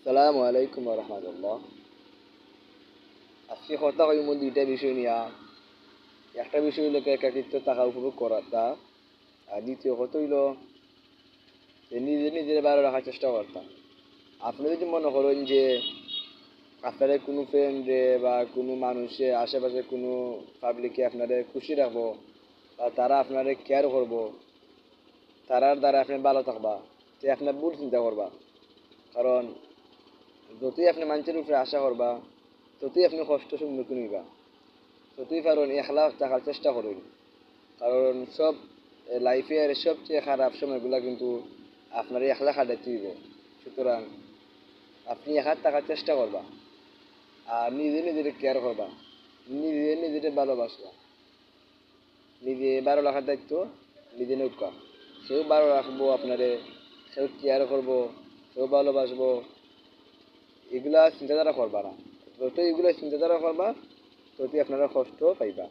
আসসালামু আলাইকুম রহমতুল্লাহ। আজকে কথা কইব দুইটা বিষয় নিয়ে। একটা বিষয় হইল একাকিত্ব টাকা উপভোগ করাটা, আর দ্বিতীয় কথা হইল যে নিজে নিজের ভালো রাখার চেষ্টা করতাম। আপনি যদি মনে করেন যে আপনার কোনো ফ্রেন্ডে বা কোনো মানুষে আশেপাশে কোনো পাবলিকে আপনারে খুশি রাখবো বা তারা আপনারে কেয়ার করবো, তারার দ্বারা আপনি ভালো থাকবা, তো আপনার ভুল চিন্তা করবা। কারণ যতই আপনি মানুষের উপরে আশা করবা, ততই আপনি কষ্ট সম্মুখীন হইবা। যতই পারেন একলা থাকার চেষ্টা করুন। কারণ সব লাইফের সবচেয়ে খারাপ সময়গুলো কিন্তু আপনার একলা কাটাইতে হইব। সুতরাং আপনি একা থাকার চেষ্টা করবা, আর নিজে নিজের কেয়ার করবা, নিজে নিজের ভালোবাসবা। নিজে ভালো রাখার দায়িত্ব নিজে নৌকা। সেও ভালো রাখবো আপনারে, সেও কেয়ার করবো, সেও ভালোবাসবো। এগুলা চিন্তাধারা করবা না। যতই এগুলো চিন্তাধারা করবা, ততই আপনারা কষ্ট পাইবা।